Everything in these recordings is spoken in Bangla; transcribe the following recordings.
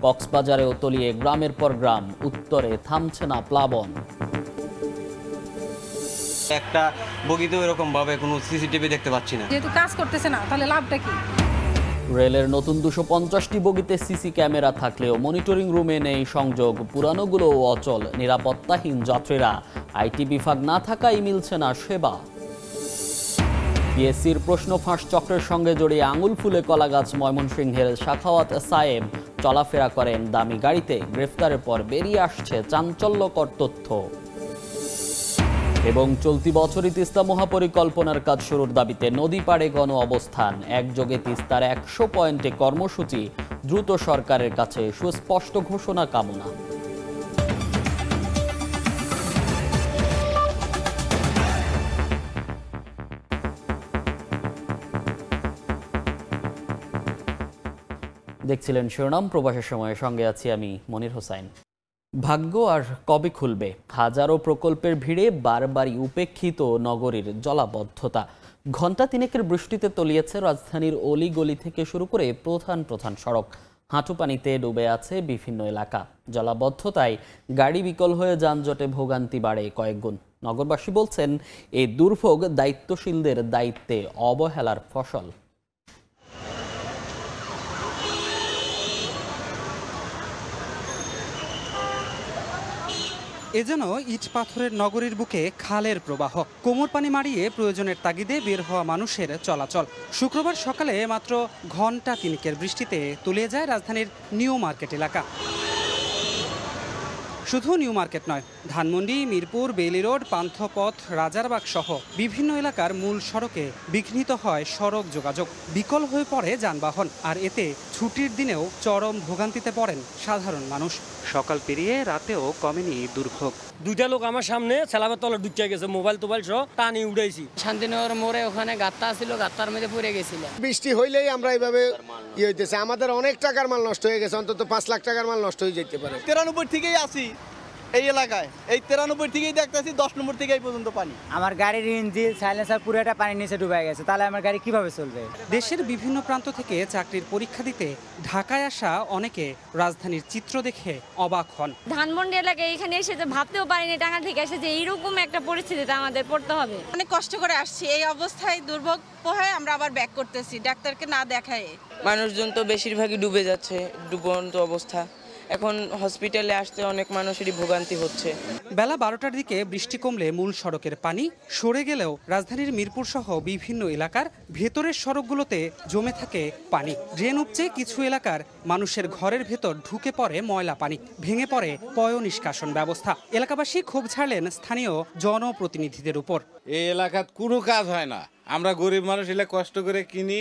কক্সবাজারেও তলিয়ে গ্রামের পর গ্রাম, উত্তরে থামছে না প্লাবন। একটা বগিতেও এরকম ভাবে কোনো সিসিটিভি দেখতে পাচ্ছি না। যেহেতু কাজ করতেছে না, তাহলে লাভটা কি? রেলের নতুন 250টি বগিতে সিসি ক্যামেরা থাকলেও মনিটরিং রুমে নেই সংযোগ, পুরানোগুলোও অচল, নিরাপত্তাহীন যাত্রীরা, আইটি বিভাগ না থাকায় মিলছে না সেবা। পিএসসির প্রশ্ন ফাঁস চক্রের সঙ্গে জড়িয়ে আঙুল ফুলে কলাগাছ ময়মনসিংহের সাখাওয়াত সায়েব চলাফেরা করেন দামি গাড়িতে, গ্রেফতারের পর বেরিয়ে আসছে চাঞ্চল্যকর তথ্য। এবং চলতি বছরই তিস্তা মহাপরিকল্পনার কাজ শুরুর দাবিতে নদী পাড়ে গণ অবস্থান, একযোগে তিস্তার 100 পয়েন্টে কর্মসূচি, দ্রুত সরকারের কাছে সুস্পষ্ট ঘোষণা কামনা। দেখছিলেন শিরোনাম, প্রবাসের সময়ের সঙ্গে আছি আমি মনির হোসাইন। ভাগ্য আর কবে খুলবে? হাজারো প্রকল্পের ভিড়ে বারবারই উপেক্ষিত নগরীর জলাবদ্ধতা। ঘণ্টা তিনেকের বৃষ্টিতে তলিয়েছে রাজধানীর অলিগলি থেকে শুরু করে প্রধান প্রধান সড়ক। হাঁটু পানিতে ডুবে আছে বিভিন্ন এলাকা। জলাবদ্ধতায় গাড়ি বিকল হয়ে যানজটে ভোগান্তি বাড়ে কয়েকগুণ। নগরবাসী বলছেন এই দুর্ভোগ দায়িত্বশীলদের দায়িত্বে অবহেলার ফসল। এ যেন ইট পাথরের নগরীর বুকে খালের প্রবাহ। কোমর পানি মারিয়ে প্রয়োজনের তাগিদে বের হওয়া মানুষের চলাচল। শুক্রবার সকালে মাত্র ঘণ্টা তিনেকের বৃষ্টিতে তলিয়ে যায় রাজধানীর নিউ মার্কেট এলাকা। শুধু নিউ মার্কেট নয়, ধানমন্ডি, মিরপুর, বেইলি রোড, পান্থপথ, রাজারবাগ সহ বিভিন্ন এলাকার মূল সড়কে বিঘ্নিত হয় সড়ক যোগাযোগ। বিকল হয়ে পড়ে যানবাহন, আর এতে ছুটির দিনেও চরম ভোগান্তিতে পড়েন সাধারণ মানুষ। সকাল পেরিয়ে রাতেও কমেনি দুর্ভোগ। দুইটা লোক আমার সামনে সেলাবের তলে ঢুকে গেছে, মোবাইল টোবাইল সহ টানি উড়াইছি। শান্তিনগর মোড়ে ওখানে গাত্তা ছিল, গাত্তার মধ্যে পড়ে গেছিল। বৃষ্টি হইলেই আমরা এইভাবে হইতেছে। আমাদের অনেক টাকার মাল নষ্ট হয়ে গেছে, অন্তত 5 লাখ টাকার মাল নষ্ট হয়ে যেতে পারে। 93 থেকেই আসি এই এলাকায়, এই 93 থেকেই দেখতেছি 10 নম্বর থেকে এই পর্যন্ত পানি। আমার গাড়ির ইঞ্জিন সাইলেন্সার পুরোটা পানির নিচে ডুবে গেছে, তাহলে আমার গাড়ি কিভাবে চলবে? দেশের বিভিন্ন প্রান্ত থেকে চাকরির পরীক্ষা দিতে ঢাকায় আসা অনেকে রাজধানীর চিত্র দেখে অবাক হন। ধানমন্ডি এলাকায় এখানে এসে যে ভাবতেও পারিনি টাঙ্গাইল থেকে এসে যে এইরকম একটা পরিস্থিতিতে আমাদের পড়তে হবে। অনেক কষ্ট করে আসছি, এই অবস্থায় দুর্ভোগ পোহায় আমরা আবার ব্যাক করতেছি ডাক্তারকে না দেখায়। মানুষজন তো বেশিরভাগই ডুবে যাচ্ছে, ডুবন্ত অবস্থা। এখন হসপিটালে আসতে অনেক মানুষেরই ভোগান্তি হচ্ছে। বেলা 12টার দিকে বৃষ্টি কমলে মূল সড়কের পানি সরে গেলেও রাজধানীর মিরপুর সহ বিভিন্ন এলাকার ভেতরের সড়কগুলোতে জমে থাকে পানি। ড্রেন উপচে কিছু এলাকার মানুষের ঘরের ভেতর ঢুকে পড়ে ময়লা পানি, ভেঙে পড়ে পয় নিষ্কাশন ব্যবস্থা। এলাকাবাসী ক্ষোভ ছাড়লেন স্থানীয় জনপ্রতিনিধিদের উপর। এই এলাকাত কোনো কাজ হয় না, আমরা গরিব মানুষ এলে কষ্ট করে কিনি,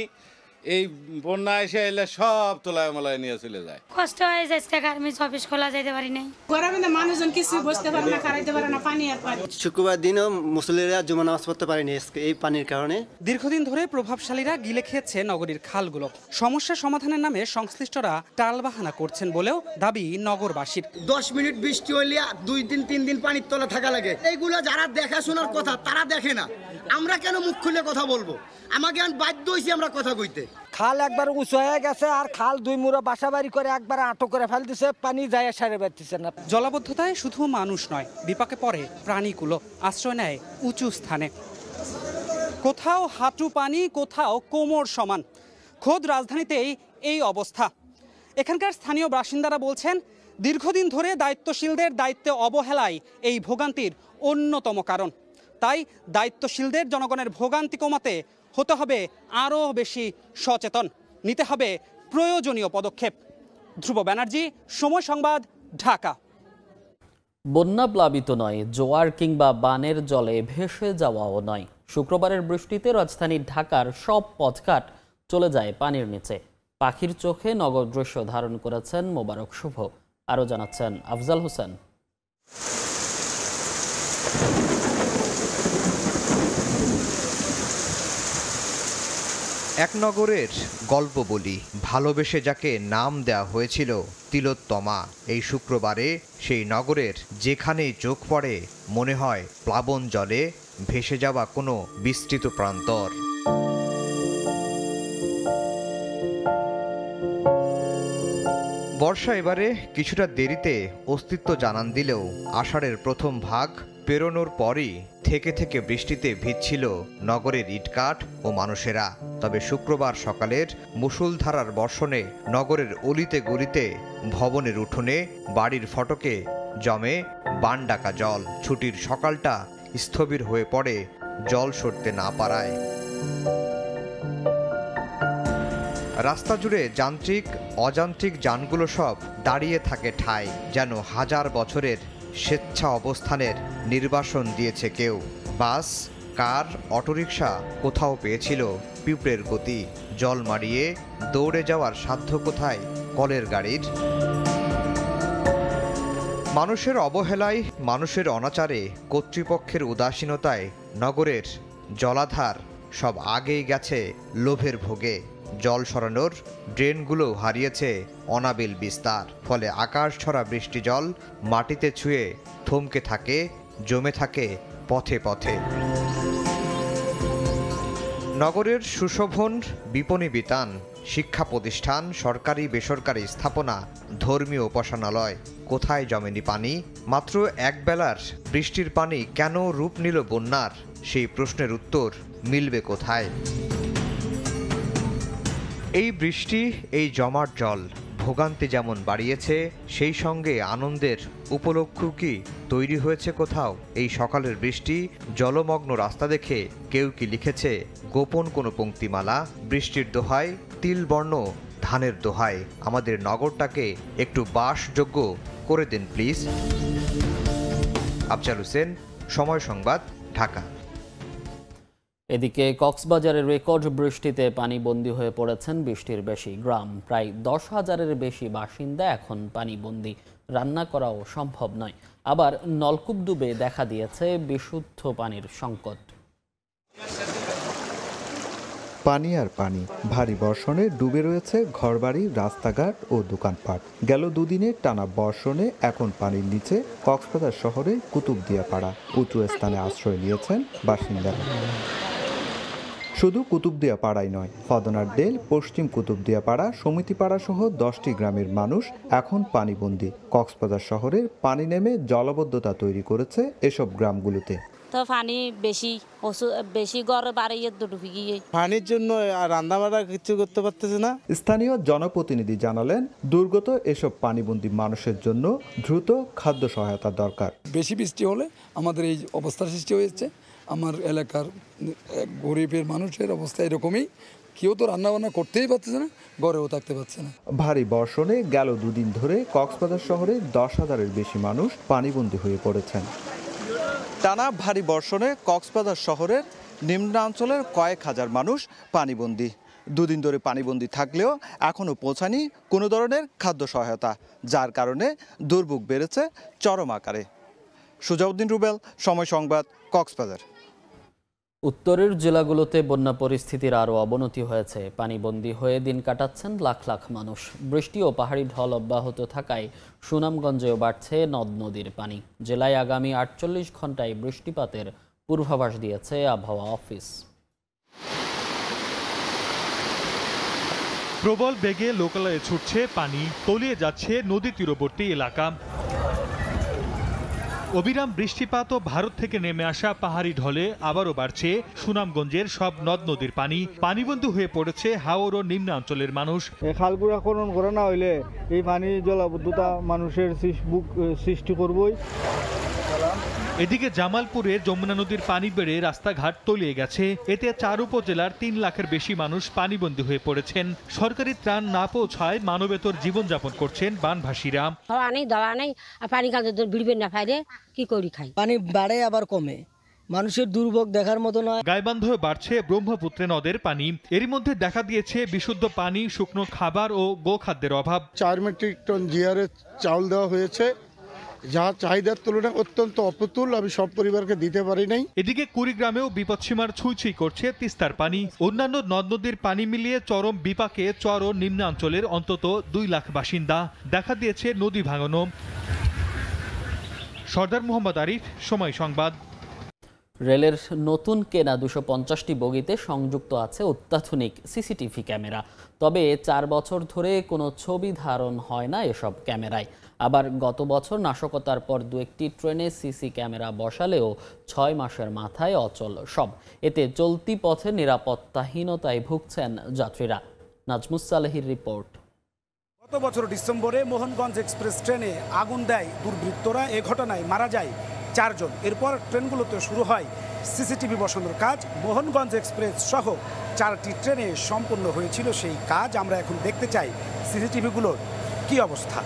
এই বন্যা এসে এলে সব তোলায় মলায় নিয়ে চলে যায়। কষ্ট হয়ে যাচ্ছে, গার্মেন্টস অফিস খোলা যেতে পারি নাই। গরমে মানুষজন কিছু বসতে পারে না, খাইতে পারে না, পানি আর পানি। শুক্রবার দিনও মুসল্লিরা জুমা নামাজ পড়তে পারেনি এই পানির কারণে। দীর্ঘদিন ধরে প্রভাবশালীরা গিলে খেয়েছে নগরীর খালগুলো। সমস্যা সমাধানের নামে সংশ্লিষ্টরা টালবাহানা করছেন বলেও দাবি নগরবাসীর। 10 মিনিট বৃষ্টি হইলে 2 দিন 3 দিন পানির তলে থাকা লাগে। এইগুলো যারা দেখাশোনার কথা তারা দেখে না। আমরা কেন মুখ খুলে কথা বলবো? আমাকে বাধ্য হইছি আমরা কথা কইতে। খাল একবার উঁচু হয়ে গেছে, আর খাল দুই মুড়ো বাসা বাড়ি করে একবার আটক করে ফেল দিছে, পানি যায় সারে বেরতেছে না। জলাবদ্ধতায় শুধু মানুষ নয়, বিপাকে পড়ে প্রাণীগুলো, আশ্রয় নেয় উঁচু স্থানে। কোথাও হাঁটু পানি, কোথাও কোমর সমান। খোদ রাজধানীতেই এই অবস্থা। এখানকার স্থানীয় বাসিন্দারা বলছেন, দীর্ঘদিন ধরে দায়িত্বশীলদের দায়িত্বে অবহেলায় এই ভোগান্তির অন্যতম কারণ। তাই দায়িত্বশীলদের জনগণের ভোগান্তি কমাতে হতে হবে আরও বেশি সচেতন, নিতে হবে প্রয়োজনীয় পদক্ষেপ। ধ্রুব ব্যানার্জি, সময় সংবাদ, ঢাকা। বন্যা প্লাবিত নয়, জোয়ার কিংবা বানের জলে ভেসে যাওয়াও নয়। শুক্রবারের বৃষ্টিতে রাজধানী ঢাকার সব পথঘাট চলে যায় পানির নিচে। পাখির চোখে নগর দৃশ্য ধারণ করেছেন মোবারক শুভ। আরও জানাচ্ছেন আফজাল হোসেন। এক নগরের গল্প বলি, ভালোবেসে যাকে নাম দেওয়া হয়েছিল তিলোত্তমা। এই শুক্রবারে সেই নগরের যেখানেই চোখ পড়ে মনে হয় প্লাবন জলে ভেসে যাওয়া কোনো বিস্তৃত প্রান্তর। বর্ষা এবারে কিছুটা দেরিতে অস্তিত্ব জানান দিলেও আষাঢ়ের প্রথম ভাগ পেরোনোর পরই থেকে থেকে বৃষ্টিতে ভিজছিল নগরের ইটকাঠ ও মানুষেরা। তবে শুক্রবার সকালের মুষলধারার বর্ষণে নগরের অলিতে গলিতে, ভবনের উঠোনে, বাড়ির ফটকে জমে বানডাকা জল। ছুটির সকালটা স্থবির হয়ে পড়ে জল সরতে না পারায়। রাস্তা জুড়ে যান্ত্রিক অযান্ত্রিক যানগুলো সব দাঁড়িয়ে থাকে ঠায়, যেন হাজার বছরের স্বেচ্ছা অবস্থানের নির্বাসন দিয়েছে কেউ। বাস, কার, অটোরিকশা কোথাও পেয়েছিল পিঁপড়ের গতি। জল মারিয়ে দৌড়ে যাওয়ার সাধ্য কোথায় কলের গাড়ির? মানুষের অবহেলায়, মানুষের অনাচারে, কর্তৃপক্ষের উদাসীনতায় নগরের জলাধার সব আগেই গেছে লোভের ভোগে। জল সরানোর ড্রেনগুলো হারিয়েছে অনাবিল বিস্তার। ফলে আকাশ ছড়া বৃষ্টি জল মাটিতে ছুঁয়ে থমকে থাকে, জমে থাকে পথে পথে। নগরের সুশোভন বিপণী বিতান, শিক্ষা প্রতিষ্ঠান, সরকারি বেসরকারি স্থাপনা, ধর্মীয় উপাসনালয়, কোথায় জমেনি পানি? মাত্র একবেলার বৃষ্টির পানি কেন রূপ নিল বন্যার? সেই প্রশ্নের উত্তর মিলবে কোথায়? এই বৃষ্টি, এই জমাট জল ভোগান্তি যেমন বাড়িয়েছে, সেই সঙ্গে আনন্দের উপলক্ষ কি তৈরি হয়েছে কোথাও? এই সকালের বৃষ্টি, জলমগ্ন রাস্তা দেখে কেউ কি লিখেছে গোপন কোনো পংক্তিমালা? বৃষ্টির দোহায়, তিলবর্ণ ধানের দোহায়, আমাদের নগরটাকে একটু বাসযোগ্য করে দিন প্লিজ। আফজাল হোসেন, সময় সংবাদ, ঢাকা। এদিকে কক্সবাজারের রেকর্ড বৃষ্টিতে পানিবন্দী হয়ে পড়েছেন 20টির বেশি গ্রাম। প্রায় 10,000-এর বেশি বাসিন্দা এখন পানিবন্দী। রান্না করাও সম্ভব নয়। আবার নলকূপ ডুবে দেখা দিয়েছে বিশুদ্ধ পানির সংকট। পানি আর পানি, ভারী বর্ষণে ডুবে রয়েছে ঘরবাড়ি, রাস্তাঘাট ও দোকানপাট। গেল দুদিনের টানা বর্ষণে এখন পানির নিচে কক্সবাজার শহরের কুতুবদিয়া পাড়া। উঁচু স্থানে আশ্রয় নিয়েছেন বাসিন্দারা। শুধু কুতুবদিয়া পাড়াই নয়, ফদনার ডেল, পশ্চিম কুতুবদিয়া পাড়া, সমিতিপাড়া সহ 10টি গ্রামের মানুষ এখন পানিবন্দী। কক্সবাজার শহরের পানি নেমে জলাবদ্ধতা তৈরি করেছে এসব গ্রামগুলোতে। তো পানি বেশি গড় বাড়িয়ে ঢুকে গিয়ে পানির জন্য রান্না বান্না কিছু করতে পারতেছে না। স্থানীয় জনপ্রতিনিধি জানালেন, দুর্গত এসব পানিবন্দী মানুষের জন্য দ্রুত খাদ্য সহায়তা দরকার। বেশি বৃষ্টি হলে আমাদের এই অবস্থার সৃষ্টি হয়েছে। আমার এলাকার গরিবের মানুষের অবস্থা এরকমই, কেউ তো রান্নাবান্না করতেই পারতেছে না, ঘরেও থাকতে পারছে না। ভারী বর্ষণে গেল দুদিন ধরে কক্সবাজার শহরে 10,000-এর বেশি মানুষ পানিবন্দী হয়ে পড়েছেন। টানা ভারী বর্ষণে কক্সবাজার শহরের নিম্নাঞ্চলের কয়েক হাজার মানুষ পানিবন্দী। দুদিন ধরে পানিবন্দী থাকলেও এখনও পৌঁছায়নি কোনো ধরনের খাদ্য সহায়তা, যার কারণে দুর্ভোগ বেড়েছে চরম আকারে। সুজাউদ্দিন রুবেল, সময় সংবাদ, কক্সবাজার। উত্তরের জেলাগুলোতে বন্যা পরিস্থিতির আরও অবনতি হয়েছে। পানিবন্দী হয়ে দিন কাটাচ্ছেন লাখ লাখ মানুষ। বৃষ্টি ও পাহাড়ি ঢল অব্যাহত থাকায় সুনামগঞ্জেও বাড়ছে নদ নদীর পানি। জেলায় আগামী 48 ঘন্টায় বৃষ্টিপাতের পূর্বাভাস দিয়েছে আবহাওয়া অফিস। প্রবল বেগে লোকালয়ে ছুটছে পানি, তলিয়ে যাচ্ছে নদী তীরবর্তী এলাকা। অবিরাম বৃষ্টিপাত ও ভারত থেকে নেমে আসা পাহাড়ি ঢলে আবারও বাড়ছে সুনামগঞ্জের সব নদ নদীর পানি। পানিবন্দী হয়ে পড়েছে হাওর ও নিম্নাঞ্চলের মানুষ। খালগুড়া খনন করা না হইলে এই পানি জলাবদ্ধতা মানুষের সৃষ্টি করবই। এদিকে জামালপুরে যমুনা নদীর পানি বেড়ে রাস্তাঘাট তলিয়ে গেছে। এতে 4 উপজেলার 3 লাখের বেশি মানুষ পানিবন্দী হয়ে পড়েছেন। সরকারি ত্রাণ না পৌঁছায় মানবেতর জীবনযাপন করছেন বানভাসীরা। পানি ভিড়বেন না, ফাইলে কি করি খাই। পানি বাড়ে আবার কমে, মানুষের দুর্ভোগ দেখার মতো নয়। গাইবান্ধে বাড়ছে ব্রহ্মপুত্রে নদের পানি। এরই মধ্যে দেখা দিয়েছে বিশুদ্ধ পানি, শুকনো খাবার ও গোখাদ্যের অভাব। 4 মেট্রিক টন জিআরএস চাউল দেওয়া হয়েছে, যা চাহিদার তুলনায় অত্যন্ত অপ্রতুল। আমি সব পরিবারকে দিতে পারি নাই। এদিকে কুড়িগ্রামেও বিপদসীমার ছুঁই ছুঁই করছে তিস্তার পানি। অন্যান্য নদ নদীর পানি মিলিয়ে চরম বিপাকে চর ও নিম্নাঞ্চলের অন্তত 2 লাখ বাসিন্দা। দেখা দিয়েছে নদী ভাঙনও। সর্দার মোহাম্মদ আরিফ, সময় সংবাদ। রেলের নতুন কেনা 250টি বগিতে সংযুক্ত আছে অত্যাধুনিক সিসিটিভি ক্যামেরা। তবে 4 বছর ধরে কোনো ছবি ধারণ হয় না এসব ক্যামেরায়। আবার গত বছর নাশকতার পর 2-1টি ট্রেনে সিসি ক্যামেরা বসালেও 6 মাসের মাথায় অচল সব। এতে চলতি পথে নিরাপত্তাহীনতায় ভুগছেন যাত্রীরা। নাজমুস সালেহির রিপোর্ট। গত বছর ডিসেম্বরে মোহনগঞ্জ এক্সপ্রেস ট্রেনে আগুন দেয় দুর্বৃত্তরা। এ ঘটনায় মারা যায় 4 জন। এরপর ট্রেনগুলোতে শুরু হয় সিসিটিভি বসানোর কাজ। মোহনগঞ্জ এক্সপ্রেস সহ 4টি ট্রেনে সম্পূর্ণ হয়েছিল সেই কাজ। আমরা এখন দেখতে চাই সিসিটিভিগুলোর কি অবস্থা।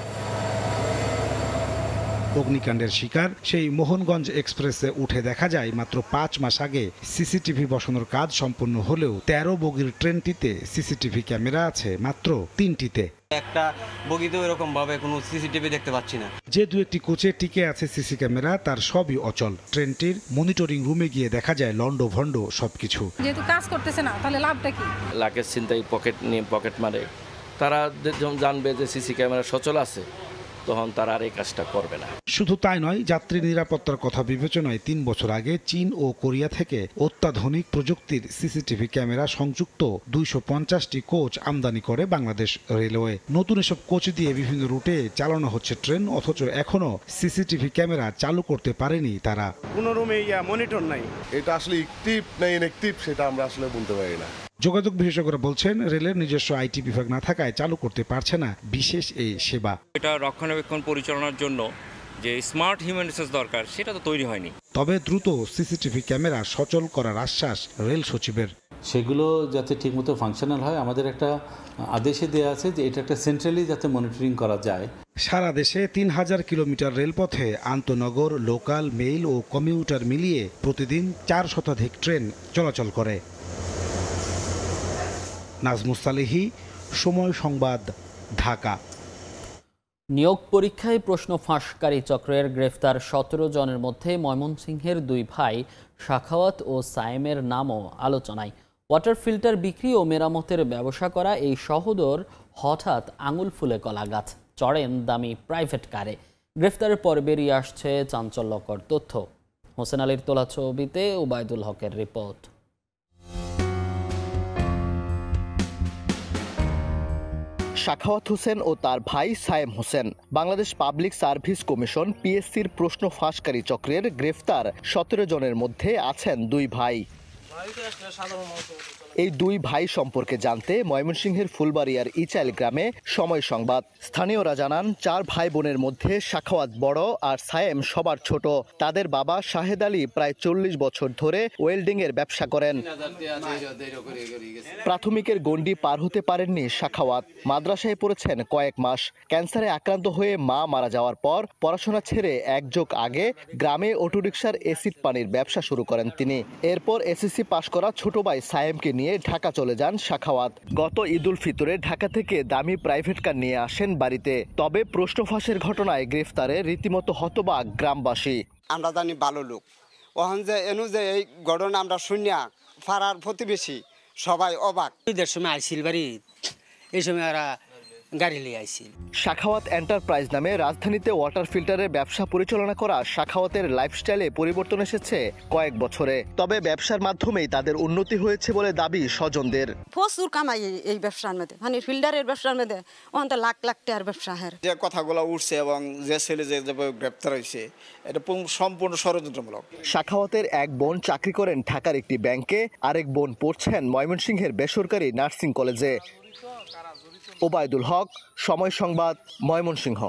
অগ্নিকাণ্ডের শিকার সেই মোহনগঞ্জ এক্সপ্রেসে উঠে দেখা যায় মাত্র 5 মাস আগে সিসিটিভি বসানোর কাজ সম্পূর্ণ হলেও 13 বগির ট্রেনটিতে সিসিটিভি ক্যামেরা আছে মাত্র 3টিতে। একটা বগিতেও এরকম ভাবে কোনো সিসিটিভি দেখতে পাচ্ছি না। যে 2-1টি কোচে টিকে আছে সিসি ক্যামেরা তার সবই অচল। ট্রেনটির মনিটরিং রুমে গিয়ে দেখা যায় লন্ডো ভন্ড সবকিছু। যেহেতু কাজ করতেছে না তাহলে লাভটা কি? লাকেজ ছিনতাই, পকেট মারে। তারা জানবে যে সিসি ক্যামেরা সচল আছে, তখন তারা আর এই কাজটা করবে না। শুধু তাই নয়, যাত্রী নিরাপত্তার কথা বিবেচনায় 3 বছর আগে চীন ও কোরিয়া থেকে অত্যাধুনিক প্রযুক্তির সিসিটিভি ক্যামেরা সংযুক্ত 250টি কোচ আমদানি করে বাংলাদেশ রেলওয়ে। নতুন এসব কোচ দিয়ে বিভিন্ন রুটে চালানো হচ্ছে ট্রেন, অথচ এখনো সিসিটিভি ক্যামেরা চালু করতে পারেনি তারা। কোনো রুমে মনিটর নাই। এটা আসলে অ্যাক্টিভ না ইনঅ্যাক্টিভ সেটা আমরা আসলে বলতে পারি না। যোগাযোগ বিশেষজ্ঞরা বলছেন, রেলের নিজস্ব আইটি বিভাগ না থাকায় চালু করতে পারছে না বিশেষ এই সেবা। এটা রক্ষণাবেক্ষণ পরিচালনার জন্য যে স্মার্ট হিউম্যান রিসোর্স দরকার সেটা তো তৈরি হয়নি। তবে দ্রুত সিসিটিভি ক্যামেরা সচল করার আশ্বাস রেল সচিবের। সেগুলো যাতে ঠিকমতো ফাংশনাল হয়, আমাদের একটা আদেশে দেওয়া আছে যে এটা একটা সেন্ট্রালি যাতে মনিটরিং করা যায়। সারা দেশে 3000 কিলোমিটার রেলপথে আন্তনগর, লোকাল, মেইল ও কমিউটার মিলিয়ে প্রতিদিন 4 শতাধিক ট্রেন চলাচল করে। নাজমুস সালেহি, সময় সংবাদ, ঢাকা। নিয়োগ পরীক্ষায় প্রশ্ন ফাঁসকারী চক্রের গ্রেফতার 17 জনের মধ্যে ময়মনসিংহের 2 ভাই সাখাওয়াত ও সায়েমের নামও আলোচনায়। ওয়াটার ফিল্টার বিক্রি ও মেরামতের ব্যবসা করা এই সহোদর হঠাৎ আঙুল ফুলে কলা গাছ, চড়েন দামি প্রাইভেট কারে। গ্রেফতারের পর বেরিয়ে আসছে চাঞ্চল্যকর তথ্য। হোসেন আলীর তোলা ছবিতে ওবায়দুল হকের রিপোর্ট। সাখাওয়াত হোসেন ও তার ভাই Sayem Hossain Bangladesh public service commission পিএসসির প্রশ্ন ফাঁসকারী চক্রের গ্রেফতার 17 জনের মধ্যে আছেন 2 ভাই। এই 2 ভাই সম্পর্কে জানতে ময়মনসিংহের ফুলবাড়িয়ার ইচাইল গ্রামে সময় সংবাদ। স্থানীয়রা জানান, 4 ভাই বোনের মধ্যে সাখাওয়াত বড় আর সায়েম সবার ছোট। তাদের বাবা শাহেদ আলী প্রায় 40 বছর ধরে ওয়েল্ডিং এর ব্যবসা করেন। প্রাথমিকের গণ্ডি পার হতে পারেননি সাখাওয়াত। মাদ্রাসায় পড়েছেন কয়েক মাস। ক্যান্সারে আক্রান্ত হয়ে মা মারা যাওয়ার পর পড়াশোনা ছেড়ে 1 যুগ আগে গ্রামে অটোরিকশার এসিড পানির ব্যবসা শুরু করেন তিনি। এরপর এসএসসি পাশ করা ছোট ভাই সায়েমকে নিয়ে ঢাকা চলে যান সাখাওয়াত। গত ঈদ উল ফিতরে ঢাকা থেকে দামি প্রাইভেট কার নিয়ে আসেন বাড়িতে। তবে প্রশ্ন ফাঁসের ঘটনায় গ্রেফতারে রীতিমতো হতবাক গ্রামবাসী। আমরা জানি ভালো লোক, ওখান যে এনু যে এই ঘটনা আমরা শুনিয়া পাড়ার প্রতিবেশী সবাই অবাক। ঈদের সময় আইছিল বাড়ি, এই সময় ওরা গাড়ি নিয়ে আইছিল। সাখাওয়াত এন্টারপ্রাইজ নামে রাজধানীতে ওয়াটার ফিল্টারের ব্যবসা পরিচালনা করা সাখাওয়াতের লাইফস্টাইলে পরিবর্তন এসেছে কয়েক বছরে। তবে ব্যবসার মাধ্যমেই তাদের উন্নতি হয়েছে বলে দাবি স্বজনদের। প্রচুর কামাই এই ব্যবসার মধ্যে, মানে ফিল্টারের ব্যবসার মধ্যে অন্তত লাখ লাখ টাকার ব্যবসা। যে কথাগুলো উঠছে এবং যে ছেলে যে গ্রেপ্তার হয়েছে এটা সম্পূর্ণ ষড়যন্ত্রমূলক। সাখাওয়াতের এক বোন চাকরি করেন ঢাকার একটি ব্যাংকে, আরেক বোন পড়ছেন ময়মনসিংহের বেসরকারি নার্সিং কলেজে। ওবায়দুল হক, সময় সংবাদ, ময়মনসিংহ।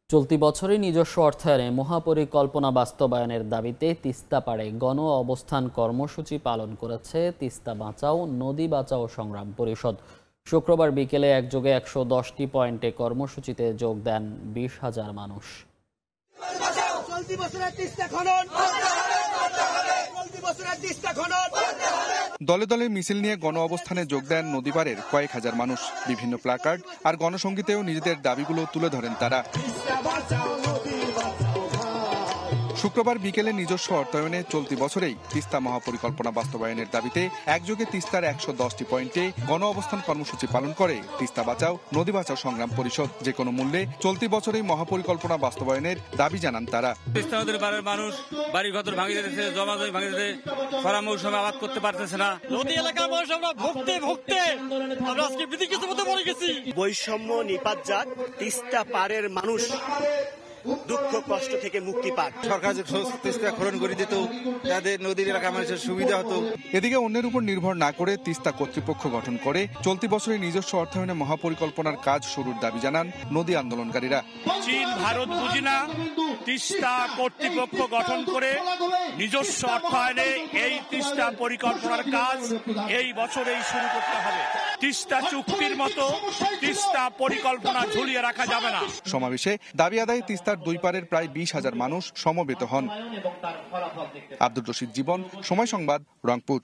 চলতি বছরে নিজস্ব অর্থায়নে মহাপরিকল্পনা বাস্তবায়নের দাবিতে তিস্তা পাড়ে গণ অবস্থান কর্মসূচি পালন করেছে তিস্তা বাঁচাও নদী বাঁচাও সংগ্রাম পরিষদ। শুক্রবার বিকেলে একযোগে 110টি পয়েন্টে কর্মসূচিতে যোগ দেন 20,000 মানুষ। দলে দলে মিছিল নিয়ে গণ অবস্থানে যোগ দেন নদীপাড়ের কয়েক হাজার মানুষ। বিভিন্ন প্ল্যাকার্ড আর গণসংগীতেও নিজেদের দাবিগুলো তুলে ধরেন তারা। শুক্রবার বিকেলে নিজস্ব অর্থায়নে চলতি বছরেই তিস্তা মহাপরিকল্পনা বাস্তবায়নের দাবিতে একযোগে তিস্তার ১১০টি পয়েন্টে গণ অবস্থান কর্মসূচি পালন করে তিস্তা বাঁচাও নদী বাঁচাও সংগ্রাম পরিষদ। যে কোনো মূল্যে চলতি বছরেই মহাপরিকল্পনা বাস্তবায়নের দাবি জানান তারা। তিস্তা নদীর পাড়ের মানুষ বাড়ি ঘর ভাঙি দিতেছে, জমা জমি ভাঙি দিতেছে, খরা মৌসুমে আবাদ করতে পারতেছে না। নদী এলাকার মানুষ আমরা ভুগতে আমরা আজকে পৃথিবীর মধ্যে পড়ে গেছি। বৈষম্য নিপাত যাক, তিস্তা পাড়ের মানুষ দুঃখ কষ্ট থেকে মুক্তি পাক। সরকার যে তিস্তা খনন করে দিত, তাদের নদীর এলাকার মানুষের সুবিধা হতো। এদিকে অন্যের উপর নির্ভর না করে তিস্তা কর্তৃপক্ষ গঠন করে চলতি বছরে নিজস্ব অর্থায়নে মহাপরিকল্পনার কাজ শুরুর দাবি জানান নদী আন্দোলনকারীরা। চীন ভারত বুঝি না, তিস্তা কর্তৃপক্ষ গঠন করে নিজস্ব অর্থায়নে এই তিস্তা পরিকল্পনার কাজ এই বছরেই শুরু করতে হবে। তিস্তা চুক্তির মতো তিস্তা পরিকল্পনা ঝুলিয়ে রাখা যাবে না। সমাবেশে দাবি আদায়ে তিস্তার দুই পারের প্রায় ২০,০০০ মানুষ সমবেত হন। আব্দুর রশিদ জীবন, সময় সংবাদ, রংপুর।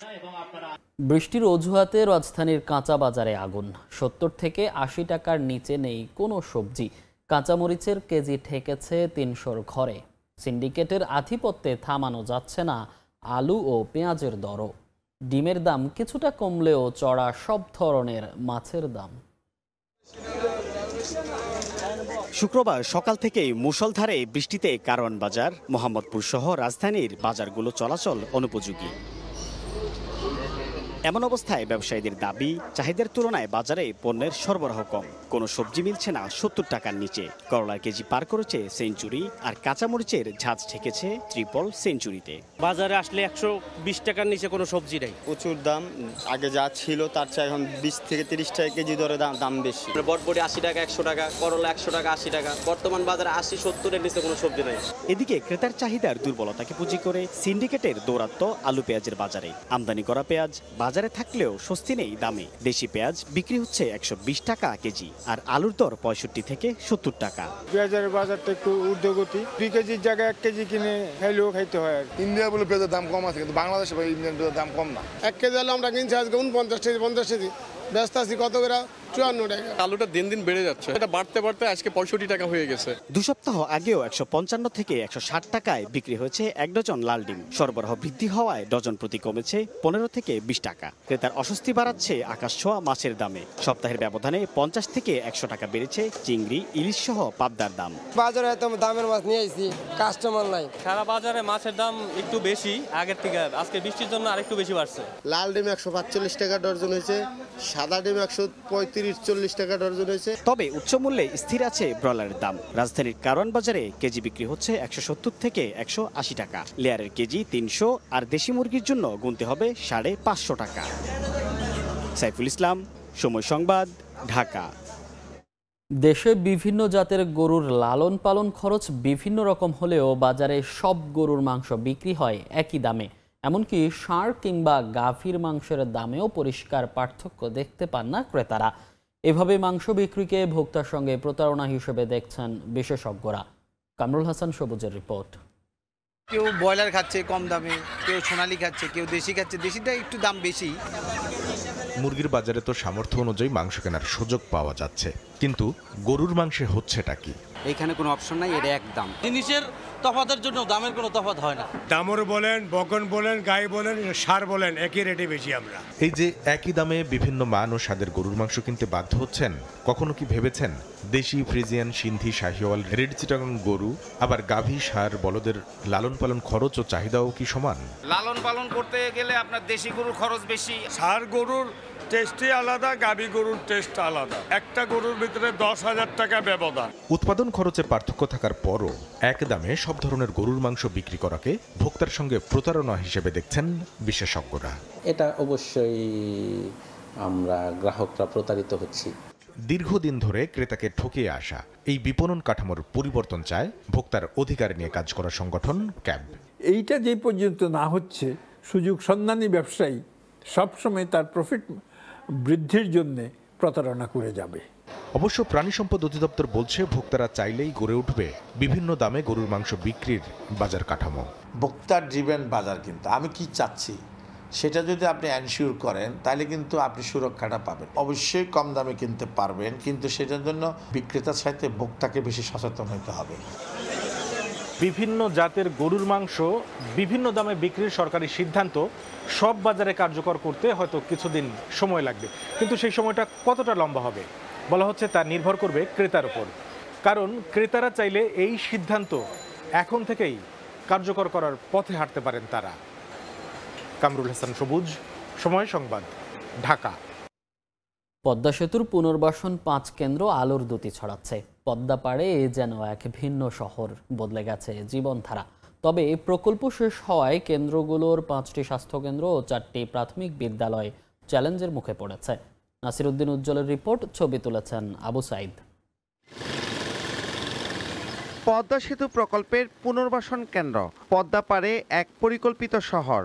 বৃষ্টির অজুহাতে রাজধানীর কাঁচা বাজারে আগুন। ৭০ থেকে ৮০ টাকার নিচে নেই কোনো সবজি। কাঁচামরিচের কেজি ঠেকেছে ৩০০-র ঘরে। সিন্ডিকেটের আধিপত্যে থামানো যাচ্ছে না আলু ও পেঁয়াজের দরও। ডিমের দাম কিছুটা কমলেও চড়া সব ধরনের মাছের দাম। শুক্রবার সকাল থেকেই মুষলধারে বৃষ্টিতে কারওয়ান বাজার, মোহাম্মদপুর সহ রাজধানীর বাজারগুলো চলাচল অনুপযোগী। এমন অবস্থায় ব্যবসায়ীদের দাবি, চাহিদার তুলনায় বাজারে পণ্যের সরবরাহ কম। কোনো সবজি মিলছে না ৭০ টাকার নিচে। করলার কেজি পার করেছে সেঞ্চুরি, আর কাঁচামরিচের ঝাঁজ ঠেকেছে ট্রিপল সেঞ্চুরিতে। বাজারে আসলে ১২০ টাকার নিচে কোনো সবজি নেই। প্রচুর দাম, আগে যা ছিল তার চেয়ে এখন ২০ থেকে ৩০ টাকা কেজি দরে দাম বেশি। বটবটি ৮০ টাকা, ১০০ টাকা, করলা ১০০ টাকা, ৮০ টাকা। বর্তমান বাজারে ৮০-৭০-এর নিচে কোনো সবজি নেই। এদিকে ক্রেতার চাহিদার দুর্বলতাকে পুঁজি করে সিন্ডিকেটের দৌরাত্ম্য আলু পেঁয়াজের বাজারে। আমদানি করা পেঁয়াজ বাজারে থাকলেও স্বস্তি নেই দামে। দেশি পেঁয়াজ বিক্রি হচ্ছে ১২০ টাকা কেজি, আর আলুর দর ৬৫ থেকে ৭০ টাকা। পেঁয়াজের বাজারটা একটু ঊর্ধ্বগতি। ২ কেজির জায়গায় ১ কেজি কিনে খাইলেও খাইতে হয়। ইন্ডিয়া বলে পেঁয়াজের দাম কম আছে, কিন্তু বাংলাদেশে ইন্ডিয়ান পেঁয়াজের দাম কম না। 1 কেজি আলু আমরা কিনছি আজকে 49 কেজি, ব্যস্ত আছি কত করে 54 টাকা। আলুটা দিন দিন বেড়ে যাচ্ছে, এটা বাড়তে বাড়তে আজকে ৬৫ টাকা হয়ে গেছে। ২ সপ্তাহ আগেও ১৫৫ থেকে ১৬০ টাকায় বিক্রি হয়েছে ১ ডজন লাল ডিম। সরবরাহ বৃদ্ধি হওয়ায় ডজন প্রতি কমেছে ১৫ থেকে ২০ টাকা। ক্রেতার অস্বস্তি বাড়াচ্ছে আকাশ ছোঁয়া মাছের দামে। সপ্তাহের ব্যবধানে ৫০ থেকে ১০০ টাকা বেড়েছে চিংড়ি, ইলিশ সহ পাবদার দাম। বাজারে এত দামের মাছ নিয়ে আইছি, কাস্টমার নাই। সারা বাজারে মাছের দাম একটু বেশি আগের থেকে, আজকে বৃষ্টির জন্য আরেকটু বেশি বাড়ছে। লাল ডিম ১৪৫ টাকা ডজন হয়েছে, সাদা ডিম ১৩৫-৪০ টাকা ডজন হয়েছে। তবে উচ্চ মূল্যে স্থির আছে ব্রয়লারের দাম। রাজধানীর কারওয়ান বাজারে কেজি বিক্রি হচ্ছে ১৭০ থেকে ১৮০ টাকা। লেয়ারের কেজি ৩০০, আর দেশি মুরগির জন্য গুনতে হবে ৫৫০ টাকা। সাইফুল ইসলাম, সময় সংবাদ, ঢাকা। দেশে বিভিন্ন জাতের গরুর লালন পালন খরচ বিভিন্ন রকম হলেও বাজারে সব গরুর মাংস বিক্রি হয় একই দামে। এমনকি ষাঁড় কিংবা গাভীর মাংসের দামেও পরিষ্কার পার্থক্য দেখতে পান না ক্রেতারা। এভাবে মাংস বিক্রিকে ভোক্তার সঙ্গে প্রতারণা হিসেবে দেখছেন বিশেষজ্ঞরা। কামরুল হাসান সবুজের রিপোর্ট। কেউ ব্রয়লার খাচ্ছে কম দামে, কেউ সোনালি খাচ্ছে, কেউ দেশি খাচ্ছে। দেশিটা একটু দাম বেশি। মুরগির বাজারে তো সামর্থ্য অনুযায়ী মাংস কেনার সুযোগ পাওয়া যাচ্ছে, কিন্তু গরুর মাংসে হচ্ছেটা কি? এখানে কোনো অপশন নাই, এটা এক দাম। জিনিসের তফাতের জন্য দামের কোনো তফাৎ হয় না। দামর বলেন, বকন বলেন, গাই বলেন, সার বলেন, একই রেটে বেশি আমরা। এই যে একই দামে বিভিন্ন মান ও স্বাদের গরুর মাংস কিনতে বাধ্য হচ্ছেন, কখনো কি ভেবেছেন দেশি, ফ্রিজিয়ান, সিন্ধি, শাহিওয়াল, রেড চিটাগং গরু, আবার গাভী, ষাঁড়, বলদের লালন পালন খরচ ও চাহিদাও কি সমান? লালন পালন করতে গেলে আপনার দেশি গরুর খরচ বেশি। ষাঁড় গরুর টেস্টই আলাদা, গাভী গরুর টেস্ট আলাদা। একটা গরুর ভিতরে ১০,০০০ টাকা ব্যবধান। উৎপাদন খরচে পার্থক্য থাকার পরও এক দামে সব ধরনের গরুর মাংস বিক্রি করাকে ভোক্তার সঙ্গে প্রতারণা হিসেবে দেখছেন বিশেষজ্ঞরা। এটা অবশ্যই আমরা গ্রাহকরা প্রতারিত হচ্ছি। দীর্ঘদিন ধরে ক্রেতাকে ঠকিয়ে আসা এই বিপণন কাঠামোর পরিবর্তন চায় ভোক্তার অধিকার নিয়ে কাজ করা সংগঠন ক্যাব। এইটা যে পর্যন্ত না হচ্ছে, সুযোগ সন্ধানী ব্যবসায়ী সবসময় তার প্রফিট বৃদ্ধির জন্য প্রতারণা করে যাবে। অবশ্য প্রাণী সম্পদ অধিদপ্তর বলছে ভোক্তারা চাইলেই গড়ে উঠবে বিভিন্ন দামে গরুর মাংস বিক্রির বাজার কাঠামো। ভোক্তা ড্রিভেন বাজার, কিন্তু আমি কি চাচ্ছি সেটা যদি আপনি এনশিওর করেন তাহলে কিন্তু আপনি সুরক্ষাটা পাবেন। অবশ্যই কম দামে কিনতে পারবেন, কিন্তু সেটার জন্য বিক্রেতার সাথে ভোক্তাকে বেশি সচেতন হতে হবে। বিভিন্ন জাতের গরুর মাংস বিভিন্ন দামে বিক্রির সরকারি সিদ্ধান্ত সব বাজারে কার্যকর করতে হয়তো কিছুদিন সময় লাগবে, কিন্তু সেই সময়টা কতটা লম্বা হবে বলা হচ্ছে তা নির্ভর করবে ক্রেতার উপর। কারণ ক্রেতারা চাইলে এই সিদ্ধান্ত এখন থেকেই কার্যকর করার পথে হাঁটতে পারেন তারা। কামরুল হাসান সবুজ, সময় সংবাদ, ঢাকা। পদ্মা সেতুর পুনর্বাসন 5 কেন্দ্র আলোর দ্যুতি ছড়াচ্ছে। পদ্মা পাড়ে যেন এক ভিন্ন শহর, বদলে গেছে জীবনধারা। তবে প্রকল্প শেষ হওয়ায় কেন্দ্রগুলোর 5টি স্বাস্থ্যকেন্দ্র ও 4টি প্রাথমিক বিদ্যালয় চ্যালেঞ্জের মুখে পড়েছে। নাসিরউদ্দিন উজ্জ্বলের রিপোর্ট, ছবি তুলেছেন আবু সাইদ। পদ্মা সেতু প্রকল্পের পুনর্বাসন কেন্দ্র পদ্মা পাড়ে এক পরিকল্পিত শহর।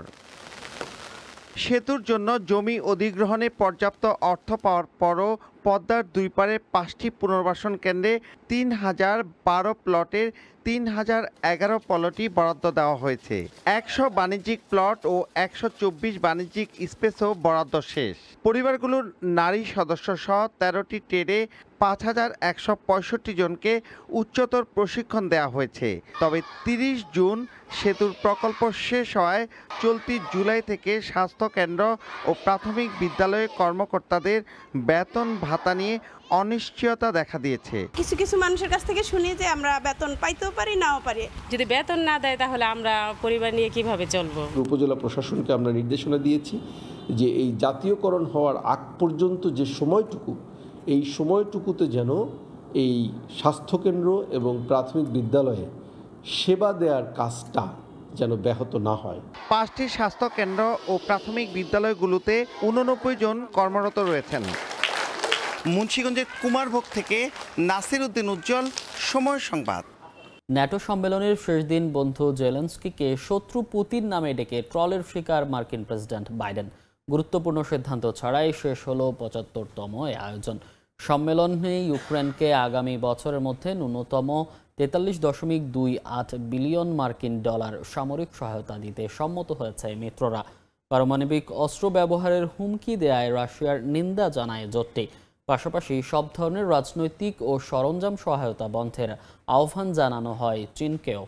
সেতুর জন্য জমি অধিগ্রহণে পর্যাপ্ত অর্থ পাওয়ার পরও পদ্মার দুই পারে 5টি পুনর্বাসন কেন্দ্রে 3012 প্লটের 3011 প্লটই বরাদ্দ দেওয়া হয়েছে। 100 বাণিজ্যিক প্লট ও 124 বাণিজ্যিক স্পেসও বরাদ্দ শেষ। পরিবারগুলোর নারী সদস্য সহ 13টি ট্রেডে 5165 জনকে উচ্চতর প্রশিক্ষণ দেওয়া হয়েছে। তবে 30 জুন সেতুর প্রকল্প শেষ হওয়ায় চলতি জুলাই থেকে স্বাস্থ্যকেন্দ্র ও প্রাথমিক বিদ্যালয়ের কর্মকর্তাদের বেতন ভাতা নিয়ে অনিশ্চয়তা দেখা দিয়েছে। কিছু কিছু মানুষের কাছ থেকে শুনি যে আমরা বেতন পাইতেও পারি, নাও পারি। যদি বেতন না দেয় তাহলে আমরা পরিবার নিয়ে কিভাবে চলবো? উপজেলা প্রশাসনকে আমরা নির্দেশনা দিয়েছি যে এই জাতীয়করণ হওয়ার আগ পর্যন্ত যে সময়টুকু, এই সময়টুকুতে যেন এই স্বাস্থ্যকেন্দ্র এবং প্রাথমিক বিদ্যালয়ে সেবা দেওয়ার কাজটা যেন ব্যাহত না হয়। 5টি স্বাস্থ্যকেন্দ্র ও প্রাথমিক বিদ্যালয়গুলোতে 89 জন কর্মরত রয়েছেন। মুন্সিগঞ্জের কুমারভোগ থেকে নাসিরউদ্দিন উজ্জ্বল, সময় সংবাদ। ন্যাটো সম্মেলনের শেষ দিন বন্ধু জেলেনস্কিকে শত্রু পুতিন নামে ডেকে ট্রলের শিকার মার্কিন প্রেসিডেন্ট বাইডেন। গুরুত্বপূর্ণ সিদ্ধান্ত ছাড়াই শেষ হলো 75তম আয়োজন। সম্মেলনে ইউক্রেনকে আগামী বছরের মধ্যে ন্যূনতম 43.28 বিলিয়ন মার্কিন ডলার সামরিক সহায়তা দিতে সম্মত হয়েছে মিত্ররা। পারমাণবিক অস্ত্র ব্যবহারের হুমকি দেয়ায় রাশিয়ার নিন্দা জানায় জোটটি। পাশাপাশি সব ধরনের রাজনৈতিক ও সরঞ্জাম সহায়তা বন্ধের আহ্বান জানানো হয় চীনকেও।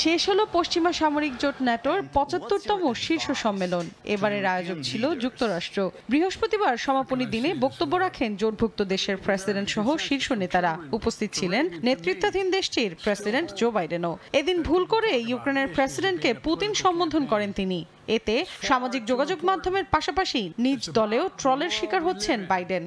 শেষ হলো পশ্চিমা সামরিক জোট ন্যাটোর 75তম শীর্ষ সম্মেলন। এবারের আয়োজক ছিল যুক্তরাষ্ট্র। বৃহস্পতিবার সমাপনী দিনে বক্তব্য রাখেন জোটভুক্ত দেশের প্রেসিডেন্ট সহ শীর্ষ নেতারা। উপস্থিত ছিলেন নেতৃত্বাধীন দেশটির প্রেসিডেন্ট জো বাইডেনও। এদিন ভুল করে ইউক্রেনের প্রেসিডেন্টকে পুতিন সম্বোধন করেন তিনি। এতে সামাজিক যোগাযোগ মাধ্যমের পাশাপাশি নিজ দলেও ট্রলের শিকার হচ্ছেন বাইডেন।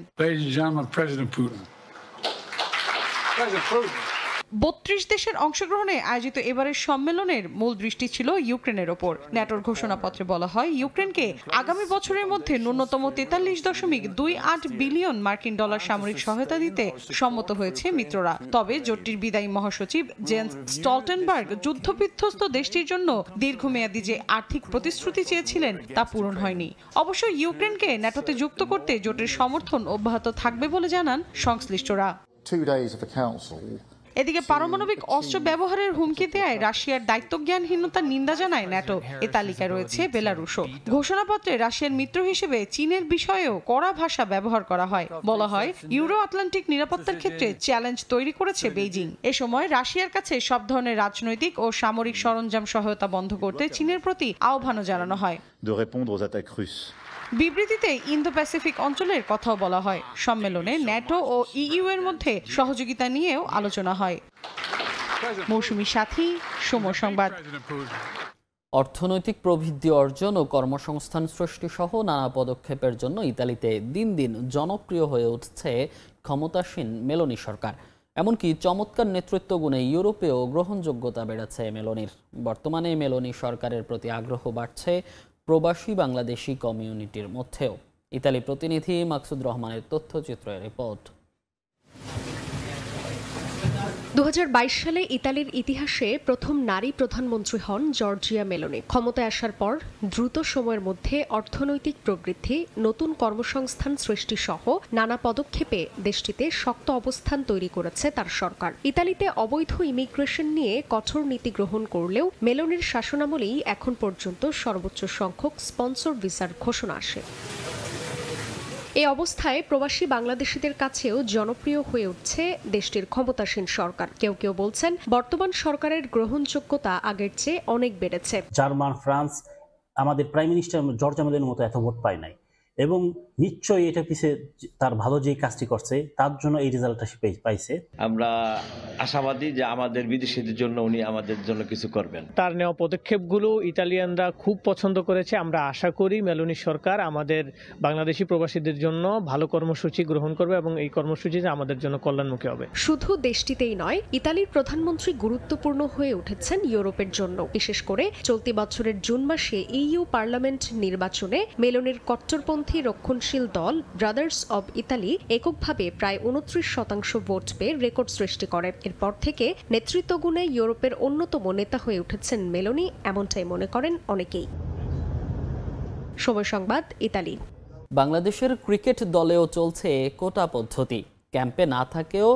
32 দেশের অংশগ্রহণে আয়োজিত এবারের সম্মেলনের মূল দৃষ্টি ছিল ইউক্রেনের ওপর। ন্যাটোর ঘোষণাপত্রে বলা হয়, ইউক্রেনকে আগামী বছরের মধ্যে ন্যূনতম 43.28 বিলিয়ন মার্কিন ডলার সামরিক সহায়তা দিতে সম্মত হয়েছে মিত্ররা। তবে জোটটির বিদায়ী মহাসচিব জেন্স স্টলটেনবার্গ যুদ্ধবিধ্বস্ত দেশটির জন্য দীর্ঘমেয়াদী যে আর্থিক প্রতিশ্রুতি চেয়েছিলেন তা পূরণ হয়নি। অবশ্য ইউক্রেনকে ন্যাটোতে যুক্ত করতে জোটের সমর্থন অব্যাহত থাকবে বলে জানান সংশ্লিষ্টরা। এদিকে পারমাণবিক অস্ত্র ব্যবহারের হুমকি দেয় রাশিয়ার দায়িত্বজ্ঞানহীনতার নিন্দা জানায় ন্যাটো। এ তালিকায় রয়েছে বেলারুশও। ঘোষণাপত্রে রাশিয়ার মিত্র হিসেবে চীনের বিষয়েও কড়া ভাষা ব্যবহার করা হয়। বলা হয়, ইউরো আটলান্টিক নিরাপত্তার ক্ষেত্রে চ্যালেঞ্জ তৈরি করেছে বেইজিং। এ সময় রাশিয়ার কাছে সব ধরনের রাজনৈতিক ও সামরিক সরঞ্জাম সহায়তা বন্ধ করতে চীনের প্রতি আহ্বানও জানানো হয়। বিবৃতিতে ইন্দো প্যাসিফিক অঞ্চলের কথাও বলা হয়। সম্মেলনে ন্যাটো ও ইইউ এর মধ্যে সহযোগিতা নিয়েও আলোচনা হয়। মৌসুমী সাথী, সময় সংবাদ। অর্থনৈতিক প্রবৃদ্ধি অর্জন ও কর্মসংস্থান সৃষ্টি সহ নানা পদক্ষেপের জন্য ইতালিতে দিন দিন জনপ্রিয় হয়ে উঠছে ক্ষমতাসীন মেলোনি সরকার। এমনকি চমৎকার নেতৃত্ব গুণে ইউরোপেও গ্রহণযোগ্যতা বেড়েছে মেলোনির। বর্তমানে মেলোনি সরকারের প্রতি আগ্রহ বাড়ছে প্রবাসী বাংলাদেশি কমিউনিটির মধ্যেও। ইতালি প্রতিনিধি মাকসুদ রহমানের তথ্যচিত্রের রিপোর্ট। 2022 সালে ইতালির ইতিহাসে প্রথম নারী প্রধানমন্ত্রী হন জর্জিয়া মেলোনি। ক্ষমতায় আসার পর দ্রুত সময়ের মধ্যে অর্থনৈতিক প্রবৃদ্ধি, নতুন কর্মসংস্থান সৃষ্টি সহ নানা পদক্ষেপে দেশটিতে শক্ত অবস্থান তৈরি করেছে তার সরকার। ইতালিতে অবৈধ ইমিগ্রেশন নিয়ে কঠোর নীতি গ্রহণ করলেও মেলোনির শাসনামলেই এখন পর্যন্ত সর্বোচ্চ সংখ্যক স্পন্সর ভিসার ঘোষণা আসে। এই অবস্থায় প্রবাসী বাংলাদেশিদের কাছেও জনপ্রিয় হয়ে উঠছে দেশটির ক্ষমতাসীন সরকার। কেউ কেউ বলছেন বর্তমান সরকারের গ্রহণযোগ্যতা আগের চেয়ে অনেক বেড়েছে। জার্মান, ফ্রান্স আমাদের প্রাইম মিনিস্টার জর্জিয়া মেলোনির মতো এত ভোট পায় নাই, এবং নিশ্চয়ই এটা পিছিয়ে তার ভালো যে কাজটি করছে তার জন্য এই রেজাল্টটা পাইছে। আমরা আশাবাদী যে আমাদের বিদেশিদের জন্য উনি আমাদের জন্য কিছু করবেন। তার নেওয়া পদক্ষেপগুলো ইতালিয়ানরা খুব পছন্দ করেছে। আমরা আশা করি মেলোনি সরকার আমাদের বাংলাদেশি প্রবাসীদের জন্য ভালো কর্মসূচি গ্রহণ করবে এবং এই কর্মসূচি আমাদের জন্য কল্যাণমুখী হবে। শুধু দেশটিতেই নয়, ইতালির প্রধানমন্ত্রী গুরুত্বপূর্ণ হয়ে উঠেছেন ইউরোপের জন্য। বিশেষ করে চলতি বছরের জুন মাসে ইইউ পার্লামেন্ট নির্বাচনে মেলোনির কট্টরপন্থী রক্ষণশীল দল ব্রাদার্স অব ইতালি এককভাবে প্রায় 29% ভোট পেয়ে রেকর্ড সৃষ্টি করে। এরপর থেকে নেতৃত্ব গুণে ইউরোপের অন্যতম নেতা হয়ে উঠেছেন মেলোনি, এমনটাই মনে করেন অনেকেই। সময় সংবাদ, ইতালি। বাংলাদেশের ক্রিকেট দলেও চলছে কোটা পদ্ধতি। ক্যাম্পে না থাকেও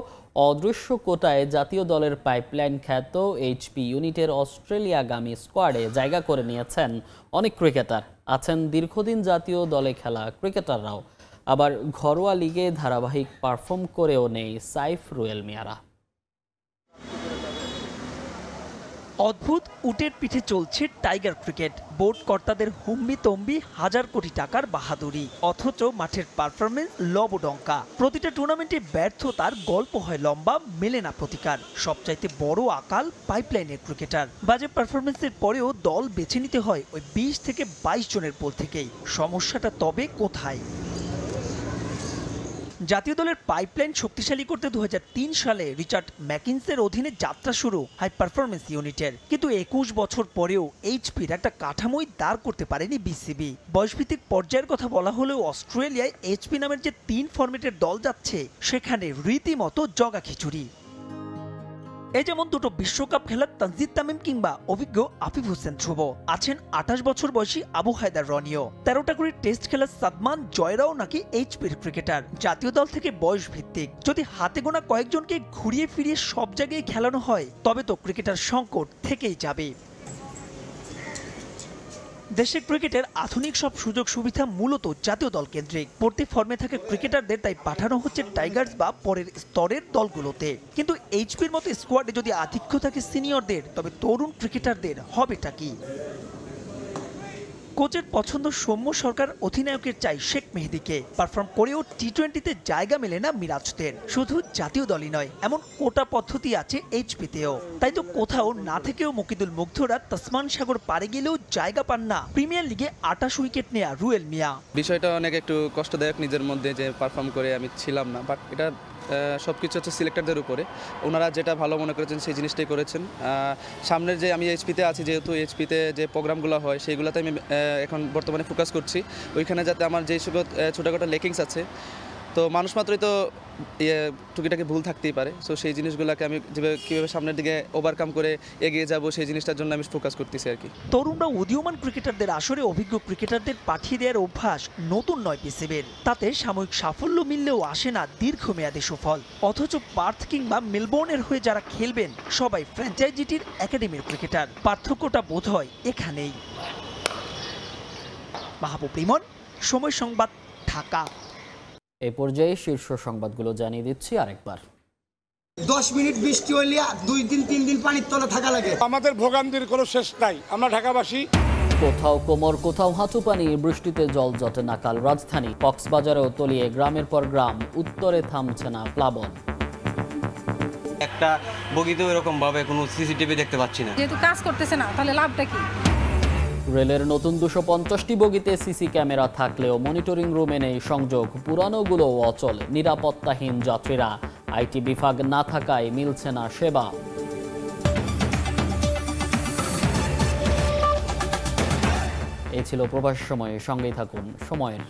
অদৃশ্য কোটায় জাতীয় দলের পাইপলাইন খ্যাত এইচপি ইউনিটের অস্ট্রেলিয়াগামী স্কোয়াডে জায়গা করে নিয়েছেন অনেক ক্রিকেটার। আছেন দীর্ঘদিন জাতীয় দলে খেলা ক্রিকেটাররাও, আবার ঘরোয়া লিগে ধারাবাহিক পারফর্ম করেও নেই সাইফ রুয়েল মিয়ারা। অদ্ভুত উটের পিঠে চলছে টাইগার ক্রিকেট। বোর্ড কর্তাদের হুম্বি তম্বি হাজার কোটি টাকার বাহাদুরি, অথচ মাঠের পারফরমেন্স লবডঙ্কা। প্রতিটা টুর্নামেন্টে ব্যর্থতার গল্প হয় লম্বা, মেলে না প্রতিকার। সবচাইতে বড় আকাল পাইপলাইনের ক্রিকেটার। বাজে পারফরমেন্সের পরেও দল বেছে নিতে হয় ওই 20 থেকে 22 জনের পোল থেকেই। সমস্যাটা তবে কোথায়? জাতীয় দলের পাইপলাইন শক্তিশালী করতে 2003 সালে রিচার্ড ম্যাকিন্সের অধীনে যাত্রা শুরু হাই পারফরমেন্স ইউনিটের। কিন্তু 21 বছর পরেও এইচপির একটা কাঠামোই দাঁড় করতে পারেনি বিসিবি। বয়সভিত্তিক পর্যায়ের কথা বলা হলেও অস্ট্রেলিয়ায় এইচপি নামের যে 3 ফরম্যাটের দল যাচ্ছে সেখানে রীতিমতো জগা খিচুড়ি। এই যেমন দুটো বিশ্বকাপ খেলার তানজিদ তামিম কিংবা অভিজ্ঞ আফিফ হোসেন ধ্রুব, আছেন 28 বছর বয়সী আবু হায়দার রনিও, 13টা করে টেস্ট খেলার সাদমান জয়রাও নাকি এইচপির ক্রিকেটার। জাতীয় দল থেকে বয়স ভিত্তিক। যদি হাতে গোনা কয়েকজনকে ঘুরিয়ে ফিরিয়ে সব জায়গায় খেলানো হয় তবে তো ক্রিকেটার সংকট থেকেই যাবে। দেশের ক্রিকেটের আধুনিক সব সুযোগ সুবিধা মূলত জাতীয় দল কেন্দ্রিক। পড়তি ফর্মে থাকা ক্রিকেটারদের তাই পাঠানো হচ্ছে টাইগার্স বা পরের স্তরের দলগুলোতে। কিন্তু এইচপির মতো স্কোয়াডে যদি আধিক্য থাকে সিনিয়রদের, তবে তরুণ ক্রিকেটারদের হবেটা কি? কোচের পছন্দ সৌম্য সরকার, অধিনায়কের চাই শেখ মেহেদীকে। পারফর্ম করেও টি-20তে জায়গা মেলে না মিরাজদের। শুধু জাতীয় দলই নয়, এমন কোটা পদ্ধতি আছে এইচপিতেও। তাই তো কোথাও না থেকেও মুকিদুল মুগ্ধরা তাসমান সাগর পাড়ে গেলেও জায়গা পান না প্রিমিয়ার লিগে 28 উইকেট নেয়া রুয়েল মিয়া। বিষয়টা অনেক একটু কষ্টদায়ক নিজের মধ্যে, যে পারফর্ম করে আমি ছিলাম না, বাট এটা সবকিছু হচ্ছে সিলেক্টরদের উপরে। ওনারা যেটা ভালো মনে করেছেন সেই জিনিসটাই করেছেন। সামনের যে আমি এইচপিতে আছি, যেহেতু এইচপিতে যে প্রোগ্রামগুলো হয় সেইগুলোতে আমি এখন বর্তমানে ফোকাস করছি। ওইখানে যাতে আমার যেই সব ছোটোখাটো লেকিংস আছে, তো মানুষ মাত্রই তো টুকিটাকি ভুল থাকতেই পারে। সো সেই জিনিসগুলোকে আমি কীভাবে সামনের দিকে ওভারকাম করে এগিয়ে যাব সেই জিনিসটার জন্য আমি ফোকাস করতেছি আর কি। তরুণরা উদীয়মান ক্রিকেটারদের আসরে অভিজ্ঞ ক্রিকেটারদের পাঠিয়ে দেওয়ার অভ্যাস নতুন নয় বিসিবির। তাতে সাময়িক সাফল্য মিললেও আসে না দীর্ঘমেয়াদী সুফল। অথচ পার্থ কিংবা মেলবোর্নের হয়ে যারা খেলবেন সবাই ফ্র্যাঞ্চাইজিটির একাডেমির ক্রিকেটার। পার্থক্যটা বোধ হয় এখানেই। মাহবুব রিমন, সময় সংবাদ, ঢাকা। এই পর্যায়ে শীর্ষ সংবাদগুলো জানিয়ে দিচ্ছি আরেকবার। 10 মিনিট বৃষ্টি হইলে 2 দিন 3 দিন পানির তলে থাকা লাগে। আমাদের ভোগান্তির কোনো শেষ নাই। আমরা ঢাকাবাসী। কোথাও কোমর, কোথাও হাঁটু পানি, বৃষ্টিতে জল জটে নাকাল রাজধানী। কক্সবাজারেও তলিয়ে গ্রামের পর গ্রাম, উত্তরে থামছে না প্লাবন। একটা বগিতেও এরকম ভাবে কোনো সিসিটিভি দেখতে পাচ্ছি না। যেহেতু কাজ করতেছে না, তাহলে লাভটা কি? রেলের নতুন 250টি বগিতে সিসি ক্যামেরা থাকলেও মনিটরিং রুমে নেই সংযোগ। পুরানোগুলো অচল, নিরাপত্তাহীন যাত্রীরা। আইটি বিভাগ না থাকায় মিলছে না সেবা। এই ছিল প্রবাস সময়ে। সঙ্গেই থাকুন সময়ের।